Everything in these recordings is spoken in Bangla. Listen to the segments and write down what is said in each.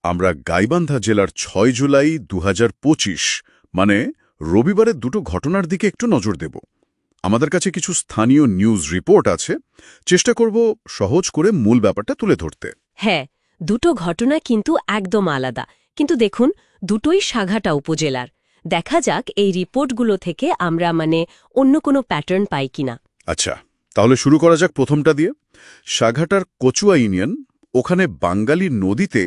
আমরা গাইবান্ধা জেলার ৬ জুলাই ২০২৫ মানে রবিবারের দুটো ঘটনার দিকে একটু নজর দেব। আমাদের কাছে কিছু স্থানীয় নিউজ রিপোর্ট আছে, চেষ্টা করব সহজ করে মূল ব্যাপারটা তুলে ধরতে। হ্যাঁ, দুটো ঘটনা কিন্তু একদম আলাদা, কিন্তু দেখুন দুটোই সাঘাটা উপজেলার। দেখা যাক এই রিপোর্টগুলো থেকে আমরা অন্য কোনো প্যাটার্ন পাই কিনা। আচ্ছা, তাহলে শুরু করা যাক প্রথমটা দিয়ে। সাঘাটার কচুয়া ইউনিয়ন, ওখানে বাঙ্গালী নদীতে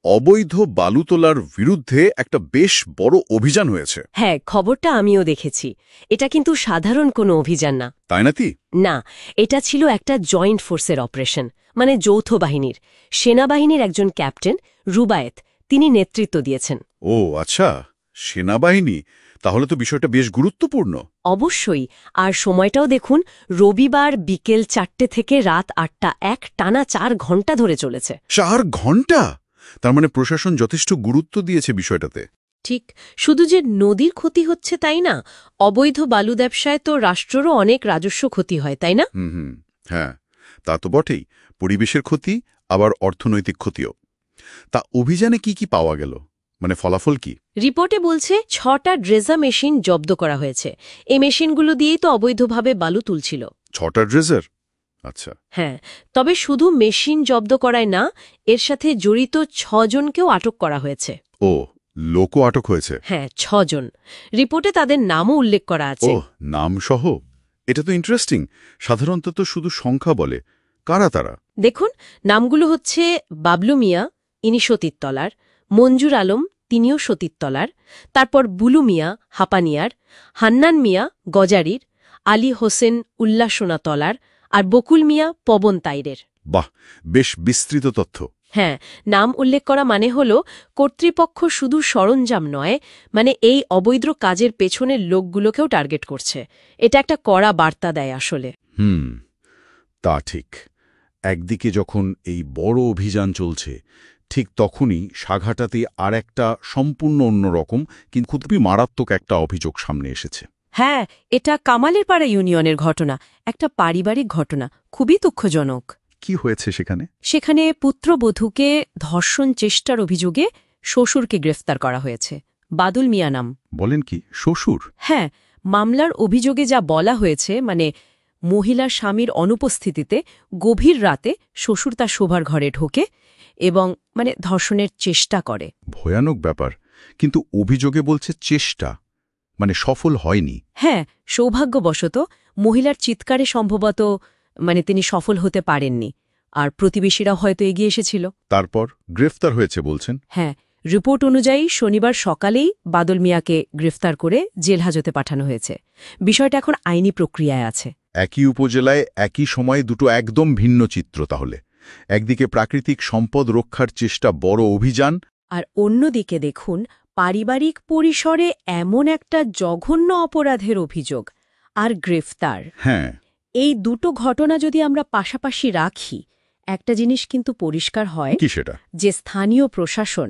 অবৈধ বালু তোলার বিরুদ্ধে একটা বেশ বড় অভিযান হয়েছে। হ্যাঁ, খবরটা আমিও দেখেছি। এটা কিন্তু সাধারণ কোনো অভিযান না। তাই নাকি? না, এটা ছিল একটা জয়েন্ট ফোর্সের অপারেশন, যৌথ বাহিনীর। সেনাবাহিনীর একজন ক্যাপ্টেন রুবায়েত, তিনি নেতৃত্ব দিয়েছেন। ও আচ্ছা, সেনাবাহিনী, তাহলে তো বিষয়টা বেশ গুরুত্বপূর্ণ। অবশ্যই। আর সময়টাও দেখুন, রবিবার বিকেল 4টে থেকে রাত 8টা, এক টানা 4 ঘণ্টা ধরে চলেছে। 4 ঘণ্টা! তার মানে প্রশাসন যথেষ্ট গুরুত্ব দিয়েছে বিষয়টাতে। ঠিক, শুধু যে নদীর ক্ষতি হচ্ছে তাই না, অবৈধ বালু ব্যবসায় তো রাষ্ট্রেরও অনেক রাজস্ব ক্ষতি হয়, তাই না? হ্যাঁ, তা তো বটেই। পরিবেশের ক্ষতি, আবার অর্থনৈতিক ক্ষতিও। তা অভিযানে কি পাওয়া গেল, ফলাফল কি? রিপোর্টে বলছে 6টা ড্রেজার মেশিন জব্দ করা হয়েছে। এই মেশিনগুলো দিয়েই তো অবৈধভাবে বালু তুলছিল। 6টা ড্রেজার? আচ্ছা। হ্যাঁ, তবে শুধু মেশিন জব্দ করায় না, এর সাথে জড়িত 6 জনকেও আটক করা হয়েছে। ও, লোকও আটক হয়েছে? হ্যাঁ, 6 জন। রিপোর্টে তাদের নামও উল্লেখ করা আছে। ও, নাম সহ? এটা তো ইন্টারেস্টিং। সাধারণত তো শুধু সংখ্যা বলে। কারা তারা? দেখুন, নামগুলো হচ্ছে বাবলু মিয়া, ইনি সতীরতলার; মঞ্জুর আলম, তিনিও সতীরতলার; তারপর বুলু মিয়া হাপানিয়ার; হান্নান মিয়া গজারির; আলী হোসেন উল্লাসোনাতলার; আর বকুল মিয়া পবন তাইরের। বাহ, বেশ বিস্তৃত তথ্য। হ্যাঁ, নাম উল্লেখ করা হল কর্তৃপক্ষ শুধু সরঞ্জাম নয়, এই অবৈধ কাজের পেছনের লোকগুলোকেও টার্গেট করছে। এটা একটা কড়া বার্তা দেয় আসলে। তা ঠিক। একদিকে যখন এই বড় অভিযান চলছে, ঠিক তখনই সাঘাটাতে আর একটা সম্পূর্ণ অন্যরকম কিন্তু খুবই মারাত্মক একটা অভিযোগ সামনে এসেছে। হ্যাঁ, এটা কামালের পাড়া ইউনিয়নের ঘটনা, একটা পারিবারিক ঘটনা, খুবই দুঃখজনক। কি হয়েছে সেখানে? সেখানে পুত্রবধূকে ধর্ষণ চেষ্টার অভিযোগে শ্বশুরকে গ্রেফতার করা হয়েছে। বাদুল মিয়া নাম। বলেন কি, শ্বশুর? হ্যাঁ, মামলার অভিযোগে যা বলা হয়েছে, মহিলার স্বামীর অনুপস্থিতিতে গভীর রাতে শ্বশুর তার শোবার ঘরে ঢোকে এবং ধর্ষণের চেষ্টা করে। ভয়ানক ব্যাপার। কিন্তু অভিযোগে বলছে চেষ্টা, সফল হয়নি। হ্যাঁ, সৌভাগ্যবশত মহিলার চিৎকারে সম্ভবত তিনি সফল হতে পারেননি, আর প্রতিবেশীরা হয়তো এগিয়ে এসেছিল। তারপর গ্রেফতার হয়েছে বলছেন? হ্যাঁ, রিপোর্ট অনুযায়ী শনিবার সকালেই বাদল মিয়াকে গ্রেফতার করে জেল হাজতে পাঠানো হয়েছে। বিষয়টা এখন আইনি প্রক্রিয়ায় আছে। একই উপজেলায় একই সময়ে দুটো একদম ভিন্ন চিত্র তাহলে। একদিকে প্রাকৃতিক সম্পদ রক্ষার চেষ্টা, বড় অভিযান, আর অন্যদিকে দেখুন পারিবারিক পরিসরে এমন একটা জঘন্য অপরাধের অভিযোগ আর গ্রেফতার। হ্যাঁ, এই দুটো ঘটনা যদি আমরা পাশাপাশি রাখি, একটা জিনিস কিন্তু পরিষ্কার হয়। কি সেটা? যে স্থানীয় প্রশাসন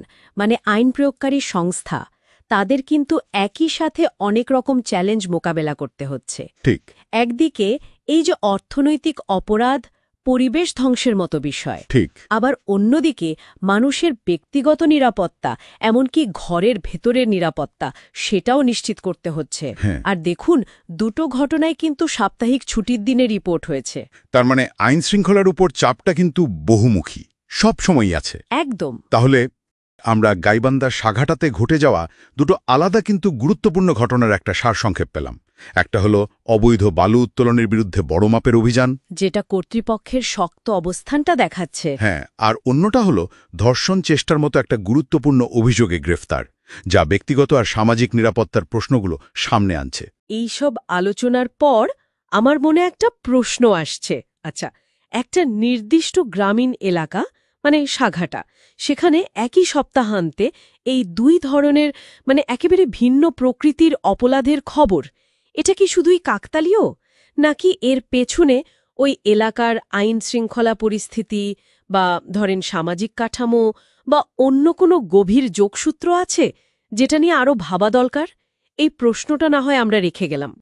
আইন প্রয়োগকারী সংস্থা, তাদের কিন্তু একই সাথে অনেক রকম চ্যালেঞ্জ মোকাবেলা করতে হচ্ছে। ঠিক। একদিকে এই যে অর্থনৈতিক অপরাধ, পরিবেশ ধ্বংসের মতো বিষয়, ঠিক। আবার অন্যদিকে মানুষের ব্যক্তিগত নিরাপত্তা, এমনকি ঘরের ভেতরের নিরাপত্তা, সেটাও নিশ্চিত করতে হচ্ছে। আর দেখুন, দুটো ঘটনায় কিন্তু সাপ্তাহিক ছুটির দিনে রিপোর্ট হয়েছে। তার আইন শৃঙ্খলার উপর চাপটা কিন্তু বহুমুখী, সব সময়ই আছে। একদম। তাহলে আমরা গাইবান্ধার সাঘাটাতে ঘটে যাওয়া দুটো আলাদা কিন্তু গুরুত্বপূর্ণ ঘটনার একটা সারসংক্ষেপ পেলাম। একটা হলো অবৈধ বালু উত্তোলনের বিরুদ্ধে বড় মাপের অভিযান, যেটা কর্তৃপক্ষের শক্ত অবস্থানটা দেখাচ্ছে। হ্যাঁ, আর অন্যটা হলো ধর্ষণ চেষ্টার মতো একটা গুরুত্বপূর্ণ অভিযোগে গ্রেফতার, যা ব্যক্তিগত আর সামাজিক নিরাপত্তার প্রশ্নগুলো সামনে আনছে। এইসব আলোচনার পর আমার মনে একটা প্রশ্ন আসছে। আচ্ছা, একটা নির্দিষ্ট গ্রামীণ এলাকা সাঘাটা, সেখানে একই সপ্তাহান্তে এই দুই ধরনের একেবারে ভিন্ন প্রকৃতির অপরাধের খবর, এটা কি শুধুই কাকতালীয়, নাকি এর পেছনে ওই এলাকার আইন শৃঙ্খলা পরিস্থিতি বা ধরেন সামাজিক কাঠামো বা অন্য কোনো গভীর যোগসূত্র আছে, যেটা নিয়ে আরও ভাবা দরকার? এই প্রশ্নটা না হয় আমরা রেখে গেলাম।